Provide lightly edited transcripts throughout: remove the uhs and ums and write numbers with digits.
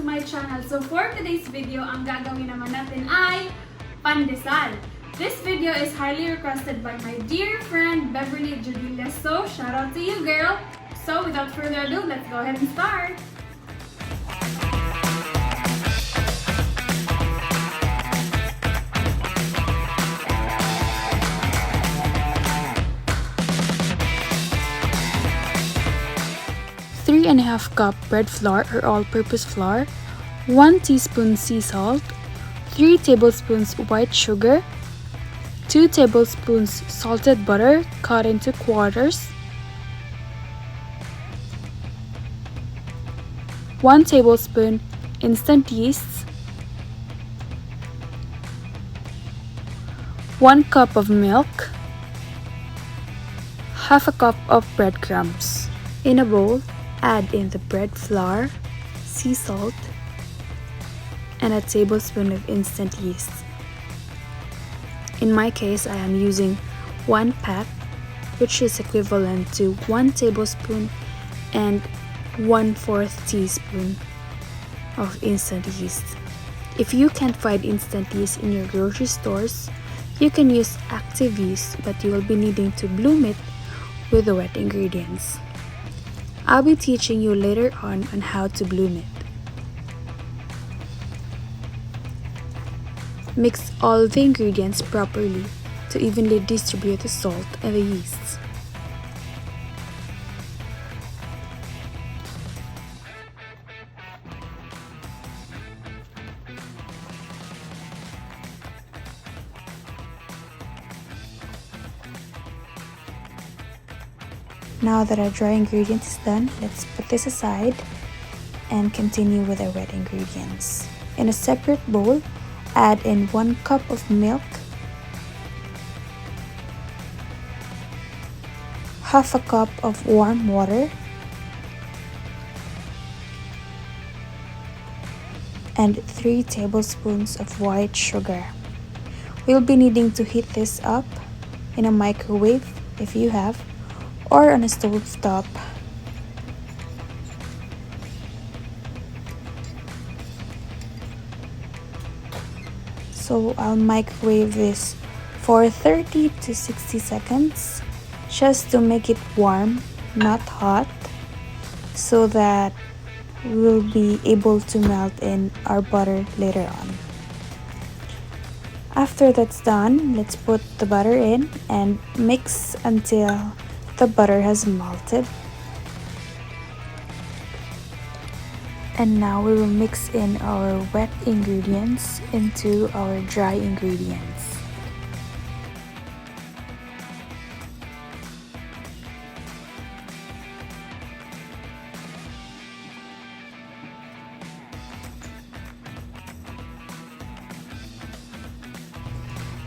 my channel. So for today's video, ang gagawin naman natin ay Pan de Sal. This video is highly requested by my dear friend Beverly Jubilia. So shout out to you, girl. So without further ado, let's go ahead and start. Three and a half cup bread flour or all-purpose flour, 1 teaspoon sea salt, 3 tablespoons white sugar, 2 tablespoons salted butter cut into quarters, 1 tablespoon instant yeast, 1 cup of milk, half a cup of breadcrumbs. In a bowl, add in the bread flour, sea salt, and a tablespoon of instant yeast. In my case, I am using 1 pack, which is equivalent to 1 tablespoon and 1/4 teaspoon of instant yeast. If you can't find instant yeast in your grocery stores, you can use active yeast, but you will be needing to bloom it with the wet ingredients. I'll be teaching you later on how to bloom it. Mix all the ingredients properly to evenly distribute the salt and the yeast. Now that our dry ingredient is done, let's put this aside and continue with our wet ingredients. In a separate bowl, add in 1 cup of milk, half a cup of warm water, and 3 tablespoons of white sugar. We'll be needing to heat this up in a microwave if you have, or on a stove top. So I'll microwave this for 30 to 60 seconds just to make it warm, not hot, so that we'll be able to melt in our butter later on. After that's done, let's put the butter in and mix until the butter has melted. And now we will mix in our wet ingredients into our dry ingredients.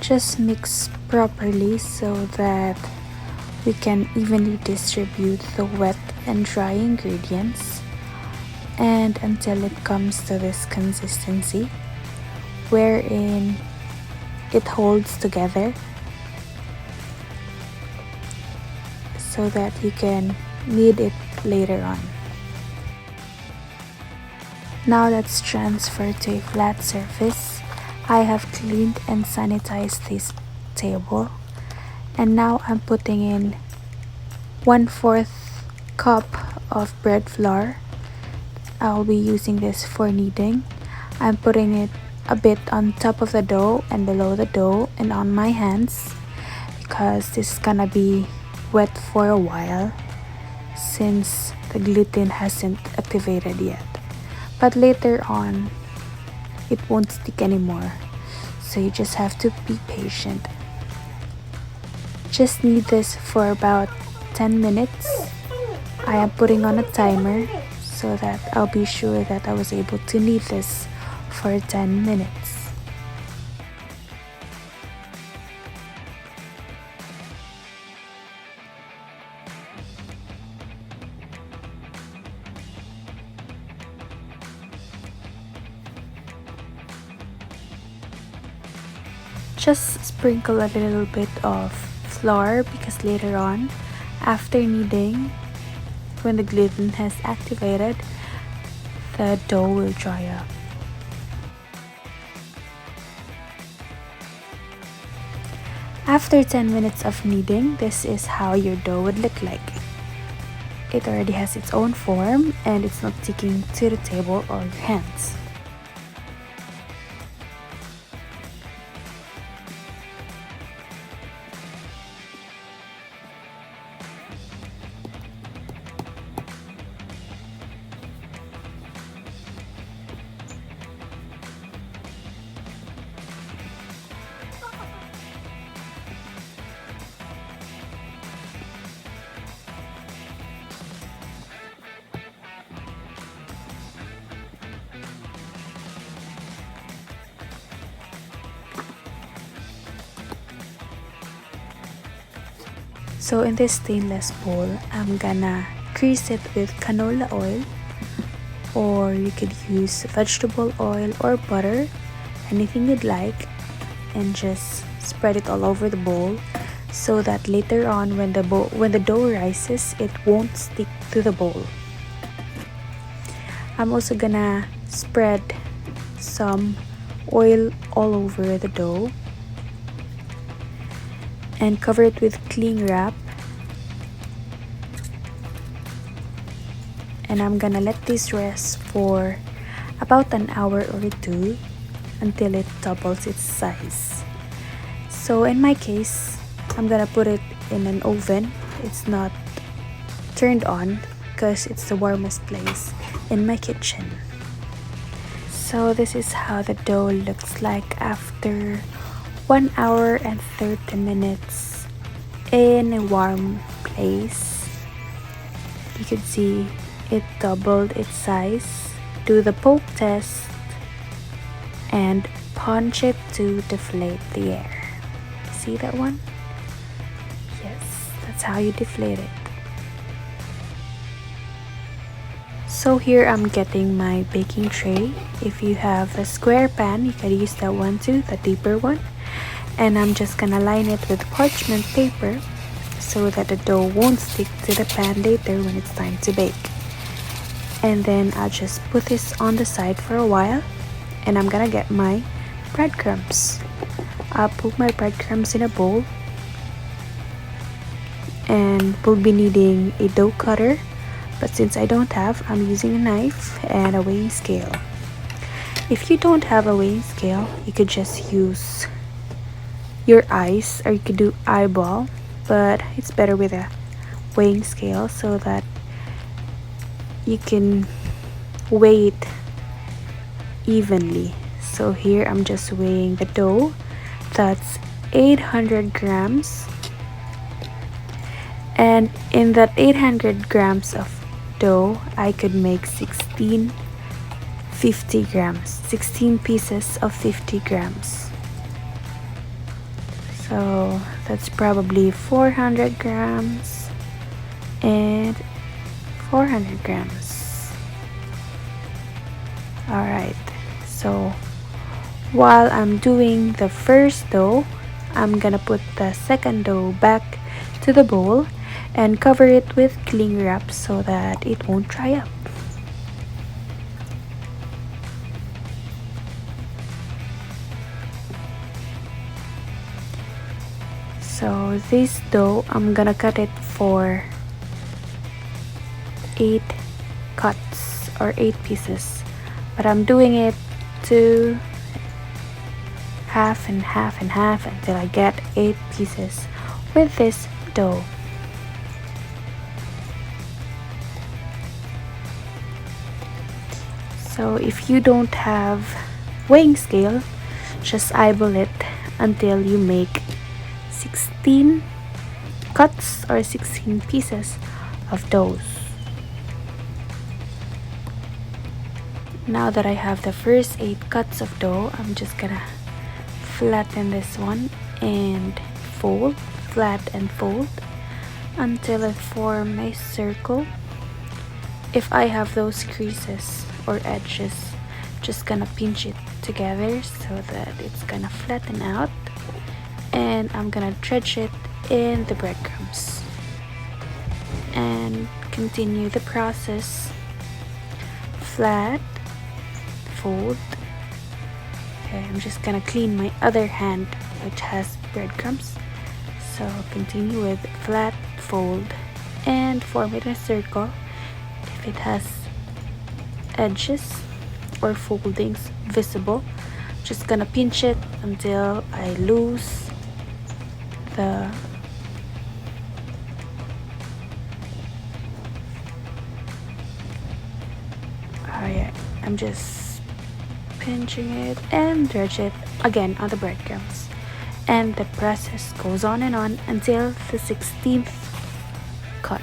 Just mix properly so that we can evenly distribute the wet and dry ingredients, and until it comes to this consistency wherein it holds together so that you can knead it later on. Now let's transfer to a flat surface. I have cleaned and sanitized this table, and now I'm putting in 1/4 cup of bread flour. I'll be using this for kneading. I'm putting it a bit on top of the dough and below the dough and on my hands because this is gonna be wet for a while since the gluten hasn't activated yet. But later on, it won't stick anymore. So you just have to be patient. Just knead this for about 10 minutes. I am putting on a timer so that I'll be sure that I was able to knead this for 10 minutes. Just sprinkle a little bit of flour because later on, after kneading, when the gluten has activated, the dough will dry up. After 10 minutes of kneading, this is how your dough would look like. It already has its own form and it's not sticking to the table or your hands. So in this stainless bowl, I'm gonna grease it with canola oil, or you could use vegetable oil or butter, anything you'd like, and just spread it all over the bowl so that later on when the dough rises, it won't stick to the bowl. I'm also gonna spread some oil all over the dough and cover it with cling wrap, and I'm gonna let this rest for about an hour or two until it doubles its size. So in my case, I'm gonna put it in an oven. It's not turned on because it's the warmest place in my kitchen. So this is how the dough looks like after 1 hour and 30 minutes in a warm place. You can see it doubled its size. Do the poke test and punch it to deflate the air. See that one? Yes, that's how you deflate it. So here I'm getting my baking tray. If you have a square pan, you can use that one too, the deeper one. And I'm just gonna line it with parchment paper so that the dough won't stick to the pan later when it's time to bake. And then I'll just put this on the side for a while, and I'm gonna get my breadcrumbs. I'll put my breadcrumbs in a bowl, and we'll be needing a dough cutter, but since I don't have, I'm using a knife and a weighing scale. If you don't have a weighing scale, you could just use your eyes, or you could do eyeball, but it's better with a weighing scale so that you can weigh it evenly. So here I'm just weighing the dough. That's 800 grams, and in that 800 grams of dough, I could make 16 pieces of 50 grams. So that's probably 400 grams and 400 grams. Alright, so while I'm doing the first dough, I'm gonna put the second dough back to the bowl and cover it with cling wrap so that it won't dry up. So this dough, I'm gonna cut it for 8 cuts or 8 pieces, but I'm doing it to half and half and half until I get 8 pieces with this dough. So if you don't have weighing scale, just eyeball it until you make 16 cuts or 16 pieces of dough. Now that I have the first 8 cuts of dough, I'm just gonna flatten this one and fold, flat and fold until I form a circle. If I have those creases or edges, just gonna pinch it together so that it's gonna flatten out, and I'm gonna dredge it in the breadcrumbs and continue the process flat fold. Okay, I'm just gonna clean my other hand which has breadcrumbs. So continue with flat fold and form it in a circle. If it has edges or foldings visible, just gonna pinch it until I lose the alright, I'm just pinching it and dredge it again on the breadcrumbs, and the process goes on and on until the 16th cut.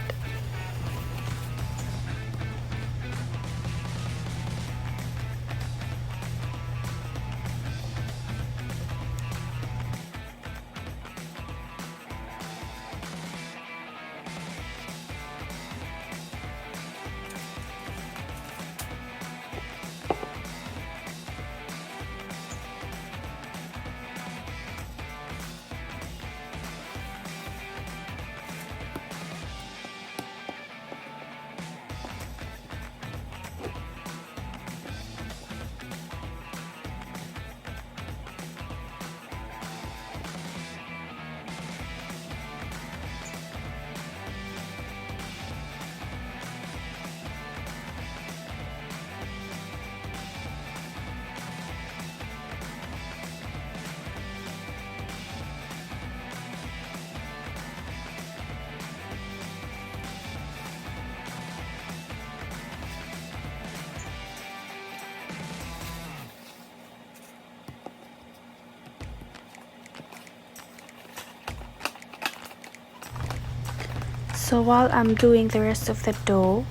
So while I'm doing the rest of the dough,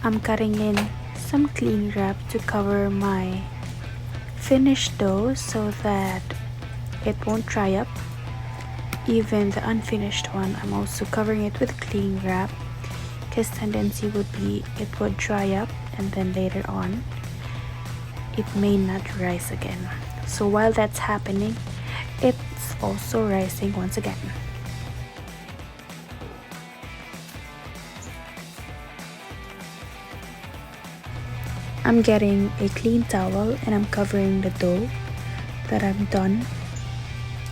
I'm cutting in some cling wrap to cover my finished dough so that it won't dry up. Even the unfinished one, I'm also covering it with cling wrap because tendency would be it would dry up and then later on it may not rise again. So while that's happening, it's also rising once again. I'm getting a clean towel and I'm covering the dough that I'm done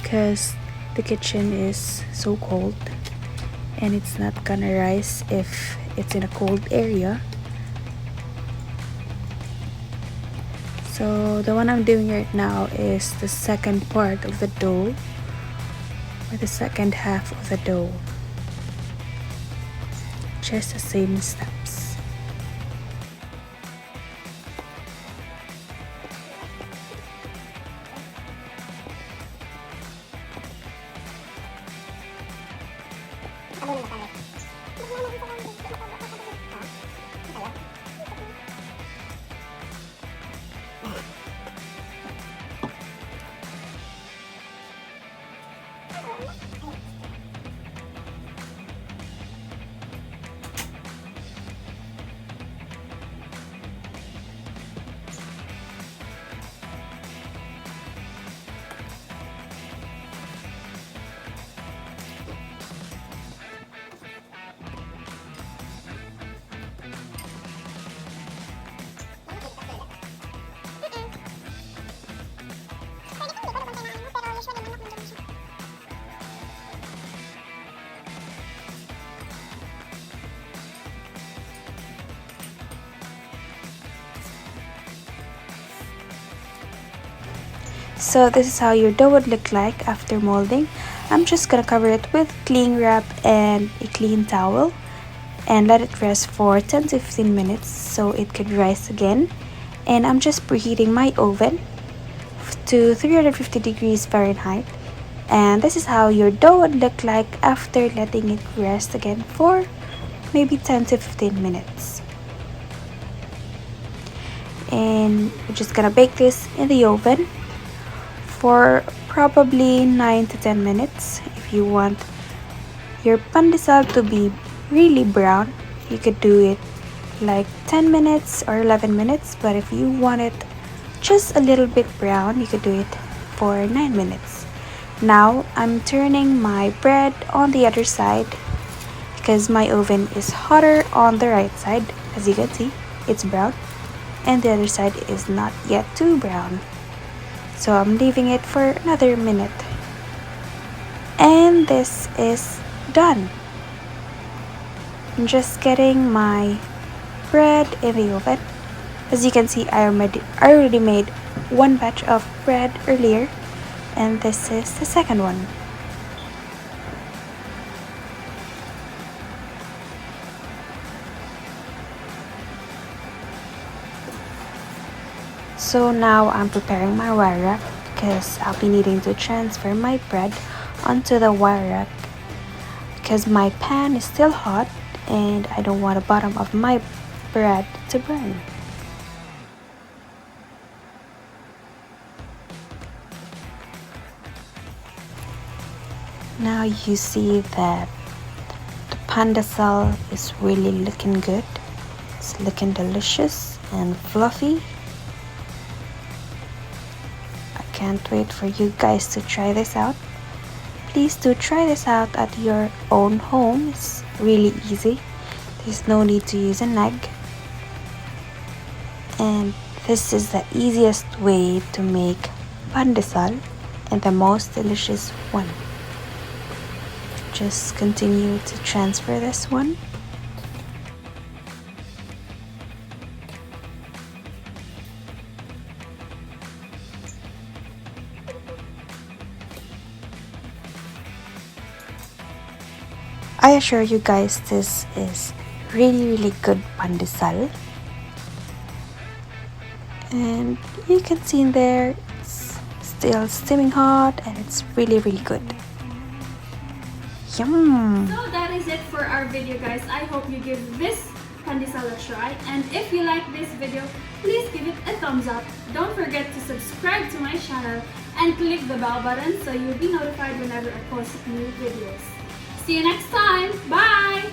because the kitchen is so cold and it's not gonna rise if it's in a cold area. So the one I'm doing right now is the second part of the dough, or the second half of the dough. Just the same steps. So this is how your dough would look like after molding. I'm just gonna cover it with cling wrap and a clean towel and let it rest for 10 to 15 minutes so it could rise again. And I'm just preheating my oven to 350 degrees Fahrenheit. And this is how your dough would look like after letting it rest again for maybe 10 to 15 minutes. And we're just gonna bake this in the oven for probably 9 to 10 minutes. If you want your pan de sal to be really brown, you could do it like 10 minutes or 11 minutes, but if you want it just a little bit brown, you could do it for 9 minutes. Now I'm turning my bread on the other side because my oven is hotter on the right side. As you can see, it's brown. and the other side is not yet too brown. So I'm leaving it for another minute. And this is done. I'm just getting my bread in the oven. As you can see, I already made one batch of bread earlier, and this is the second one. So now I'm preparing my wire rack because I'll be needing to transfer my bread onto the wire rack because my pan is still hot and I don't want the bottom of my bread to burn. Now you see that the Pan de Sal is really looking good. It's looking delicious and fluffy. I can't wait for you guys to try this out. Please do try this out at your own home. It's really easy. There's no need to use an egg. And this is the easiest way to make Pan de Sal and the most delicious one. Just continue to transfer this one. I assure you guys this is really good Pan de Sal. And you can see in there it's still steaming hot and it's really good. Yum! So that is it for our video, guys. I hope you give this Pan de Sal a try, and if you like this video, please give it a thumbs up. Don't forget to subscribe to my channel and click the bell button so you'll be notified whenever I post new videos. See you next time. Bye!